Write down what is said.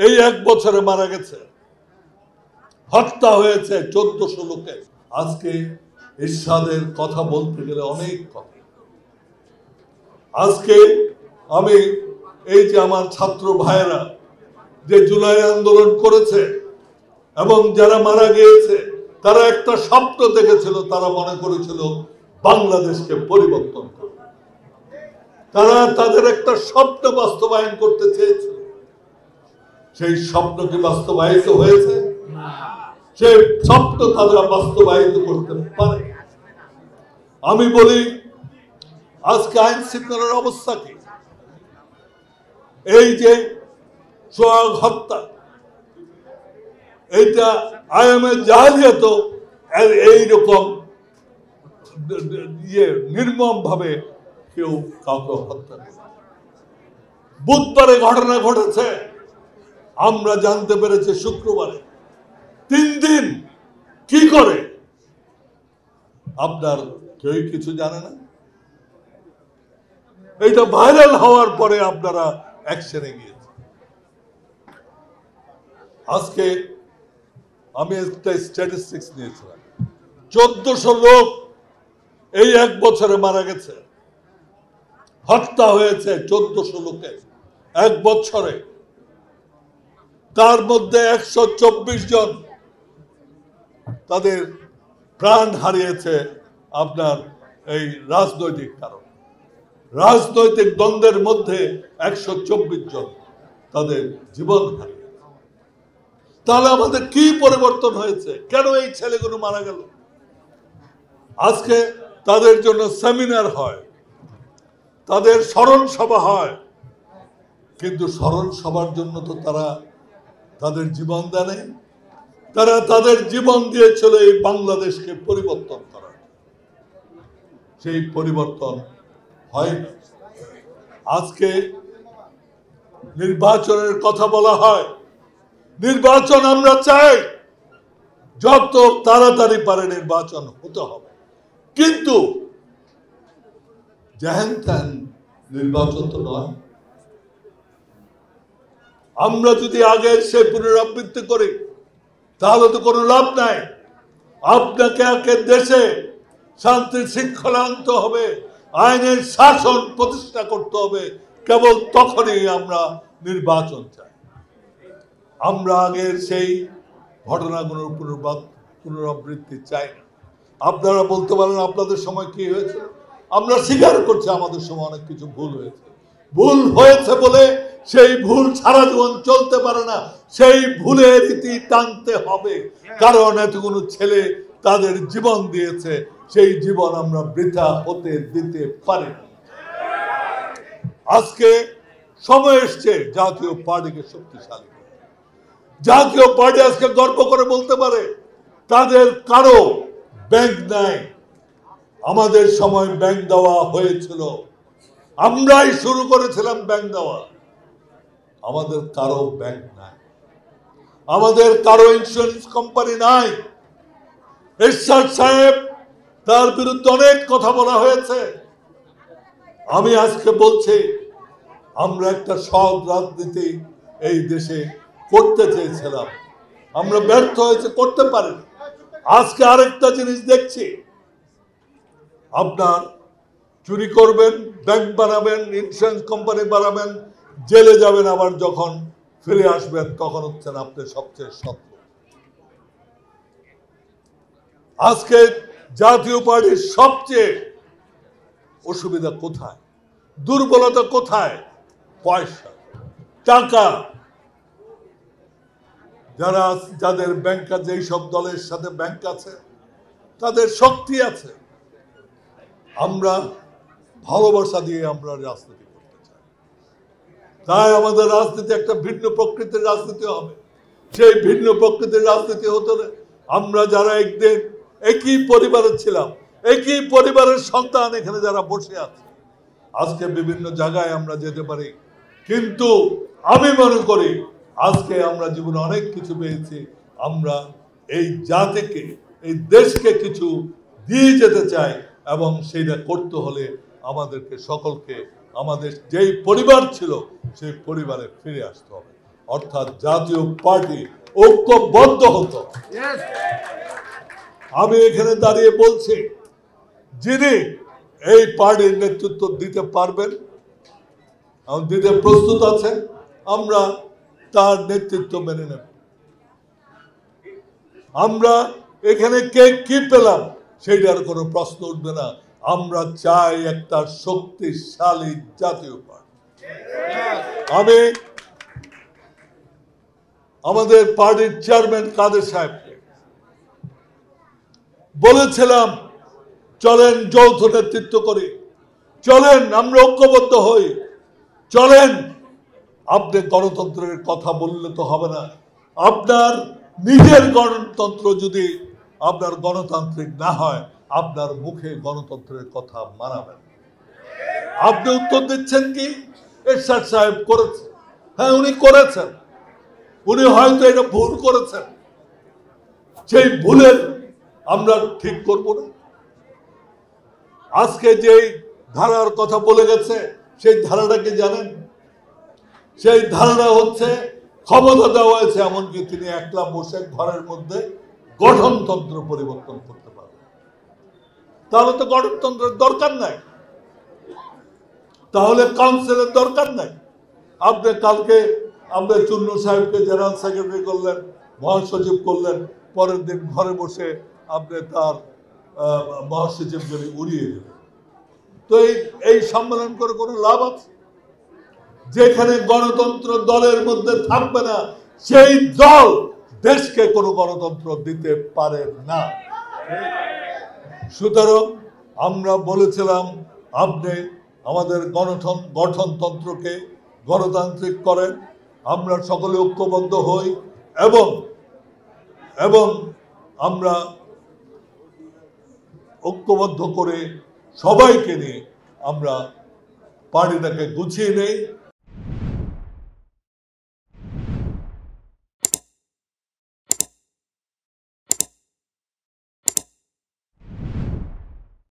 এই এক বছরে মারা গেছে, হত্যা হয়েছে 1400 লোকের। আজকে এরশাদের কথা বলতে গেলে অনেক কথা। আজকে আমি এই যে আমার ছাত্র ভাইয়েরা যে জুলাই আন্দোলন করেছে এবং যারা মারা গিয়েছে, তারা একটা স্বপ্ন দেখেছিল, তারা মনে করেছিল বাংলাদেশকে পরিবর্তন করবে। তারা তাদের একটা স্বপ্ন বাস্তবায়ন করতে চেয়েছিল। সেই স্বপ্ন কি বাস্তবায়িত হয়েছে? সেই স্বপ্ন তারা বাস্তবায়িত করতে পারে। আমি বলি, আজকে আইন শৃঙ্খলার অবস্থা কি? এই যে সোহাগ হত্যা, এইটা আইএমএ জাহালিয়াত এইরকম নির্মম ভাবে কেউ কাউকে হত্যা করে। বুধবারে ঘটনা ঘটেছে, আমরা জানতে পেরেছি শুক্রবারে। 3 দিন কি করে আপনার কেউ কিছু জানে না। এইটা ভাইরাল হওয়ার পরে আপনারা অ্যাকশনে গিয়েছেন। আজকে আমি একটা স্ট্যাটিস্টিক্স নিয়েছিলাম, 1400 লোক এই এক বছরে মারা গেছে, হত্যা হয়েছে 1400 লোকের এক বছরে। তার মধ্যে 124 জন তাদের প্রাণ হারিয়েছে আপনার এই রাজনৈতিক কারণ। রাজনৈতিক দ্বন্দ্বের মধ্যে 124 জন তাদের জীবন হারিয়েছে। তাহলে আমাদের কি পরিবর্তন হয়েছে? কেন এই ছেলেগুলো মারা গেল? আজকে তাদের জন্য সেমিনার হয়, তাদের স্মরণ সভা হয়, কিন্তু স্মরণ সভার জন্য তো তারা তাদের জীবন দেয়। তারা তাদের জীবন দিয়েছিল এই বাংলাদেশকে পরিবর্তন করার। সেই পরিবর্তন হয় না। আজকে নির্বাচনের কথা বলা হয়, নির্বাচন আমরা চাই, যত তাড়াতাড়ি পারে নির্বাচন হতে হবে, কিন্তু যেহেন তেন নির্বাচন তো নয়। আমরা যদি আগের সে পুনরাবৃত্তি করি তাহলে তো কোনো লাভ নাই। আপনাকে আগে দেশে শান্তি শৃঙ্খলা আনতে হবে, আইনের শাসন প্রতিষ্ঠা করতে হবে, কেবল তখনই আমরা নির্বাচন চাই। আমরা আগের সেই ঘটনাগুলোর পুনরাবৃত্তি চাই না। আপনারা বলতে পারেন আপনাদের সময় কি হয়েছে। আমরা স্বীকার করছি আমাদের সময় অনেক কিছু ভুল হয়েছে। ভুল হয়েছে বলে সেই ভুল সারা জীবন চলতে পারে না, সেই ভুলের ইতি টানতে হবে। কারণ এতগুলো ছেলে তাদের জীবন দিয়েছে, সেই জীবন আমরা বৃথা হতে দিতে পারি না। আজকে সময় এসছে জাতীয় পার্টিকে শক্তিশালী। জাতীয় পার্টি আজকে গর্ব করে বলতে পারে তাদের কারো ব্যাংক নাই। আমাদের সময় ব্যাংক দেওয়া হয়েছিল, আমরাই শুরু করেছিলাম ব্যাংক দেওয়া। আমাদের কারো ব্যাংক নাই, আমাদের কারো ইন্স্যুরেন্স কোম্পানি নাই। এরশাদ সাহেব, তার বিরুদ্ধে অনেক কথা বলা হয়েছে। আমি আজকে বলছি, আমরা একটা সৎ রাজনীতি এই দেশে করতে চেয়েছিলাম, আমরা ব্যর্থ হয়েছে, করতে পারি। আজকে আরেকটা জিনিস দেখছি, আপনার চুরি করবেন, ব্যাংক বানাবেন, ইন্স্যুরেন্স কোম্পানি বানাবেন, জেলে যাবেন, আবার যখন ফিরে আসবেন তখন হচ্ছেন আপনি সবচেয়ে শত্রু। আজকে জাতীয় পার্টির সবচেয়ে অসুবিধা কোথায়, দুর্বলতা কোথায়? পয়সা, টাকা। যাদের ব্যাংক আছে, যেই সব দলের সাথে ব্যাংক আছে, তাদের শক্তি আছে। আমরা ভালোবাসা দিয়ে আমরা রাজনীতি করতে চাই, তাই আমাদের রাজনীতি একটা ভিন্ন প্রকৃতির রাজনীতি হবে। সেই ভিন্ন প্রকৃতির রাজনীতি হতে হলে আমরা যারা একদিন একই পরিবারের ছিলাম, একই পরিবারের সন্তান এখানে যারা বসে আছে, আজকে বিভিন্ন জায়গায় আমরা যেতে পারি, কিন্তু আমি মনে করি আজকে আমরা জীবনে অনেক কিছু পেয়েছি। আমরা এই জাতিকে, এই দেশকে কিছু দিয়ে যেতে চাই, এবং সেইটা করতে হলে আমাদেরকে সকলকে আমাদের যেই পরিবার ছিল সেই পরিবারে ফিরে আসতে হবে। অর্থাৎ জাতীয় পার্টি ঐক্যবদ্ধ হতো। আমি এখানে দাঁড়িয়ে বলছি, যিনি এই পার্টির নেতৃত্ব দিতে পারবেন, দিতে প্রস্তুত আছেন, আমরা তার নেতৃত্ব মেনে নেব। আমরা এখানে কে কি পেলাম সেইটার কোনো প্রশ্ন উঠবে না। আমরা চাই একটা শক্তিশালী জাতীয় পার্টি। আমি আমাদের পার্টির চেয়ারম্যান কাদের সাহেবকে বলেছিলাম, চলেন যৌথ নেতৃত্ব করি, চলেন আমরা ঐক্যবদ্ধ হই, চলেন। আপনি গণতন্ত্রের কথা বললে তো হবে না, আপনার নিজের গণতন্ত্র যদি আপনার গণতান্ত্রিক না হয়, আপনার মুখে গণতন্ত্রের কথা মানাবেন। আপনি উত্তর দিচ্ছেন কি এরশাদ সাহেব করেছেন? হ্যাঁ, উনি করেছেন, উনি হয়তো এটা ভুল করেছেন, সেই ভুলের আমরা ঠিক করব না। আজকে যেই ধারার কথা বলে গেছে, সেই ধারাটা কি জানেন? সেই ধারাটা হচ্ছে ক্ষমতা দেওয়া হয়েছে এমনকি তিনি একলা বসে ঘরের মধ্যে গঠনতন্ত্র পরিবর্তন করতে পারবেন। তাহলে তো গঠনতন্ত্রের দরকার নাই, তাহলে কাউন্সিলের দরকার নাই। আপনি কালকে আপনি চুন্নু সাহেবকে জেনারেল সেক্রেটারি করলেন, মহাসচিব করলেন, পরের দিন ঘরে বসে আপনি তার মহাসচিবগুলি উড়িয়ে দেবেন। তো এই সম্মেলন করে কোনো লাভ আছে? যেখানে গণতন্ত্র দলের মধ্যে থাকবে না, সেই দল দেশকে কোনো গণতন্ত্র দিতে পারে না। সুতরাং আমরা বলেছিলাম, আপনি আমাদের গঠনতন্ত্রকে গণতান্ত্রিক করেন, আমরা সকলে ঐক্যবদ্ধ হই এবং আমরা ঐক্যবদ্ধ করে সবাইকে নিয়ে আমরা পার্টিটাকে গুছিয়ে নেই।